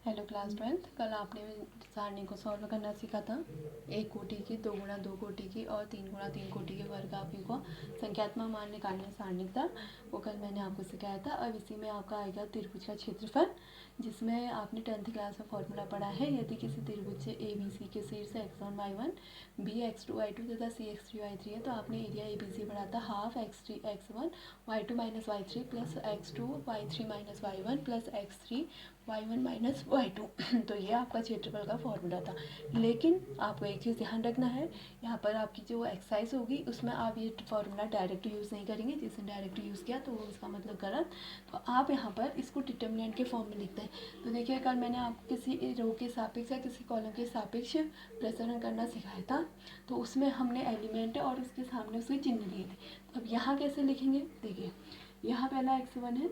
Hello class 12th। कल आपने सारणी को सॉल्व करना सीखा था। 1 कोटि की, 2 गुणा 2 कोटि की और 3 गुणा 3 कोटि के वर्ग आपी को संख्यात्मक मान निकालने सारणी था, वो कल मैंने आपको सिखाया था। अब इसी में आपका आएगा त्रिभुज का क्षेत्रफल, जिसमें आपने 10th क्लास में फॉर्मूला पढ़ा है। यदि किसी त्रिभुज से ए बी सी के शीर्ष x1 y1 B x2 y2 तथा सी x3 y3 है, तो आपने एरिया ए बी सी पढ़ा था half x3 x1 y2 minus y3 plus x2 y3 minus y1 plus x3 y1 minus y2। तो ये आपका क्षेत्रफल का फॉर्मूला था। लेकिन आपको एक चीज़ ध्यान रखना है, यहाँ पर आपकी जो एक्सरसाइज होगी उसमें आप ये फॉर्मूला डायरेक्ट यूज़ नहीं करेंगे। जिसने डायरेक्ट यूज़ किया तो वो इसका मतलब गलत। तो आप यहाँ पर इसको डिटर्मिनेंट के फॉर्म में लिखते हैं। तो देखिए, कल मैंने आपको किसी रो के सापेक्ष या किसी कॉलम के सापेक्ष प्रसरण करना सिखाया था। तो उसमें हमने एलिमेंट और उसके सामने उसके चिन्ह लिए थे। अब यहाँ कैसे लिखेंगे, देखिए यहाँ पहला x1 है,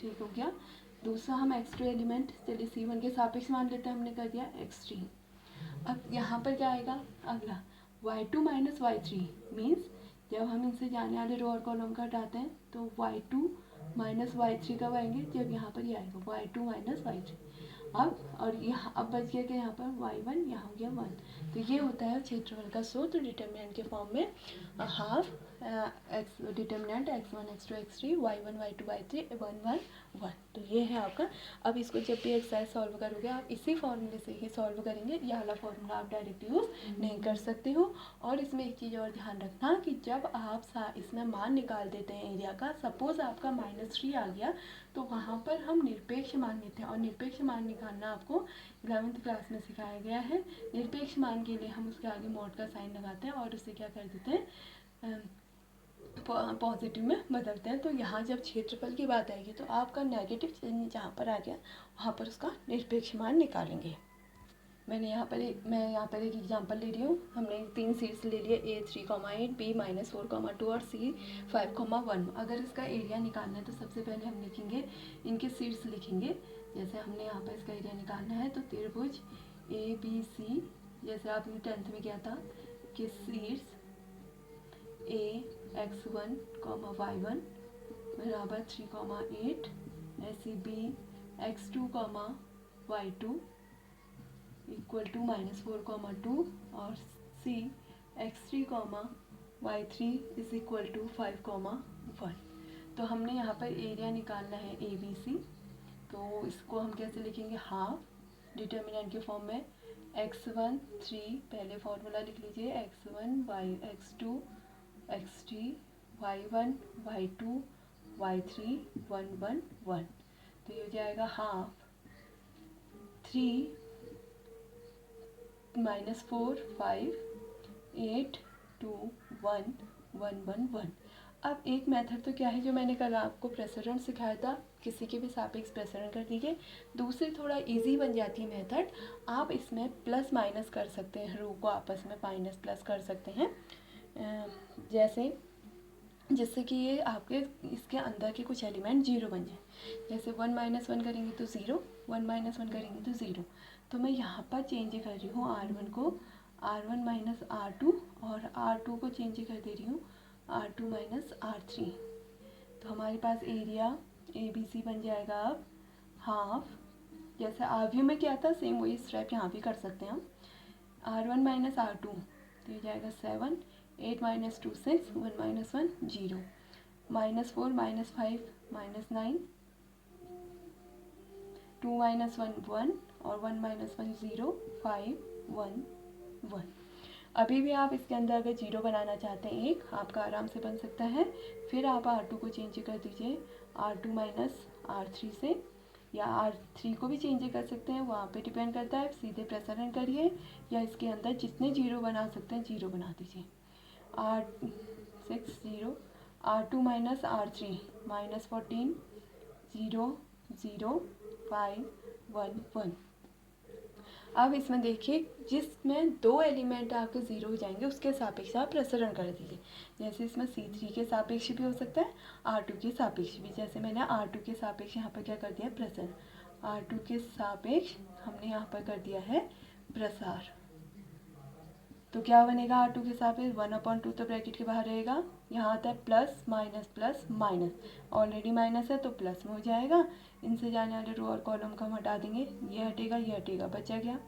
ठीक हो गया। दूसरा हम x2 एलिमेंट चलिए c1 के सापेक्ष मान लेते हैं, हमने कर दिया x3। अब यहाँ पर क्या आएगा, अगला y2 माइनस y3 मीन्स जब हम इनसे जाने वाले रो और कॉलम का हटाते हैं तो y2 माइनस y3 कब आएंगे, जब यहाँ पर ये आएगा y2 माइनस y3। अब और यहाँ अब बच गया कि यहाँ पर y1, यहाँ हो गया 1। तो ये होता है क्षेत्रफल का सूत्र डिटर्मिनेंट के फॉर्म में। Half x determinant x1 x2 x3 y1 y2 y3 1 1 1। तो ये है आपका। अब इसको जब भी एक्सरसाइज सॉल्व करोगे आप इसी फॉर्मूले से ही सॉल्व करेंगे। ये वाला फॉर्मूला आप डायरेक्ट यूज़ नहीं कर सकते हो। और इसमें एक चीज़ और ध्यान रखना कि जब आप इसमें मान निकाल देते हैं एरिया का, सपोज आपका -3 आ गया, तो वहाँ पर हम निरपेक्ष मान लेते हैं। और निरपेक्ष मान निकालना आपको 11th क्लास में सिखाया गया है। निरपेक्ष मान के लिए हम उसके आगे मॉड का साइन लगाते हैं और उसे क्या कर देते हैं, पॉजिटिव में बदलते हैं। तो यहाँ जब क्षेत्रफल की बात आएगी तो आपका नेगेटिव चिन्ह जहाँ पर आ गया वहाँ पर उसका निरपेक्ष मान निकालेंगे। मैं यहाँ पर एक एग्जांपल ले रही हूँ। हमने 3 सीट्स ले लिए, A 3,8 B -4,2 और C 5,1। अगर इसका एरिया निकालना है तो सबसे पहले हम लिखेंगे, इनके सीट्स लिखेंगे। जैसे हमने यहाँ पर इसका एरिया निकालना है तो त्रिभुज ABC, जैसे आपने 10th में किया था कि सीट्स A x1, y1 बराबर 3,8, ऐसे B x2, y2 equal to -4,2 और C x3, y3 is equal to 5,1। तो हमने यहाँ पर एरिया निकालना है ABC। तो इसको हम कैसे लिखेंगे, हाफ डिटर्मिनेंट के फॉर्म में x1 3, पहले फॉर्मूला लिख लीजिए, x1 x2 x3 y1 y2 y3 1 1 1। तो ये हो जाएगा हाफ 3 -4 5 8 2 1 1 1 1। अब एक मेथड तो क्या है जो मैंने कल आपको प्रसरण सिखाया था, किसी के भी सापेक्ष प्रसरण कर दीजिए। दूसरी थोड़ा इजी बन जाती है मेथड, आप इसमें प्लस माइनस कर सकते हैं, रो को आपस में माइनस प्लस कर सकते हैं, जैसे जिससे कि ये आपके इसके अंदर के कुछ एलिमेंट जीरो बन जाए। जैसे 1 - 1 करेंगे तो 0, 1 - 1 करेंगे तो 0। तो मैं यहाँ पर चेंज कर रही हूँ R1 को R1 माइनस R2 और R2 को चेंज कर दे रही हूँ R2 माइनस R3। तो हमारे पास एरिया ABC बन जाएगा अब हाफ, जैसे आगे में क्या था सेम वही स्टेप यहाँ भी कर सकते हैं हम। R1 माइनस R2 तो ये जाएगा 7, 8 - 2 6, 1 - 1 0, -4 -5 -9, 2 - 1 1 और 1 - 1 0 5 1 1। अभी भी आप इसके अंदर अगर 0 बनाना चाहते हैं एक, आपका आराम से बन सकता है। फिर आप R2 को चेंज कर दीजिए R2 माइनस R3 से, या R3 को भी चेंज कर सकते हैं, वहाँ पे डिपेंड करता है। सीधे प्रसरण करिए या इसके अंदर जितने 0 बना सकते हैं 0 बना दीजिए। R6 0, R2 minus R3 -14 0 0 5 1 1। अब इसमें देखिए जिसमें 2 एलिमेंट आपके 0 हो जाएंगे उसके सापेक्ष आप प्रसरण कर दीजिए। जैसे इसमें C3 के सापेक्ष भी हो सकता है, R2 के सापेक्ष भी। जैसे मैंने R2 के सापेक्ष यहाँ पर क्या कर दिया, प्रसरण। R2 के सापेक्ष हमने यहाँ पर कर दिया है प्रसार। तो क्या बनेगा R2 के सापेक्ष 1/2 तो ब्रैकेट के बाहर रहेगा। यहाँ आता है प्लस माइनस, ऑलरेडी माइनस है तो प्लस में हो जाएगा। इनसे जाने वाले रो और कॉलम का हम हटा देंगे, ये हटेगा, बचा गया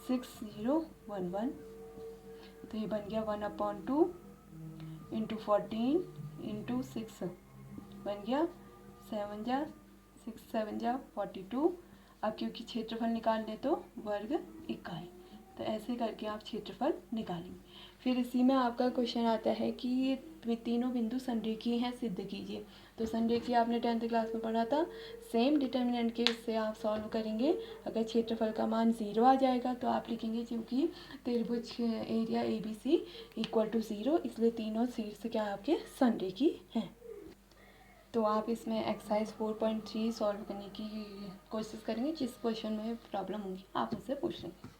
6011, तो ये बन गया 1/2 इंटू 14 इंटू 6 बन गया 7 जा 6 7 जा 42। अब क्योंकि क्षेत्रफल निकालने तो वर्ग इकाई, तो ऐसे करके आप क्षेत्रफल निकालेंगे। फिर इसी में आपका क्वेश्चन आता है कि ये तीनों बिंदु संरेखीय हैं, सिद्ध कीजिए। तो संरेखीय आपने 10th क्लास में पढ़ा था, सेम डिटर्मिनेंट के उससे आप सॉल्व करेंगे। अगर क्षेत्रफल का मान 0 आ जाएगा तो आप लिखेंगे क्योंकि त्रिभुज एरिया ABC इक्वल टू 0, इसलिए तीनों शीर्ष क्या आपके संरेखीय हैं। तो आप इसमें एक्सरसाइज 4.3 सॉल्व करने की कोशिश करेंगे। जिस क्वेश्चन में प्रॉब्लम होगी आप मुझसे पूछ लेंगे।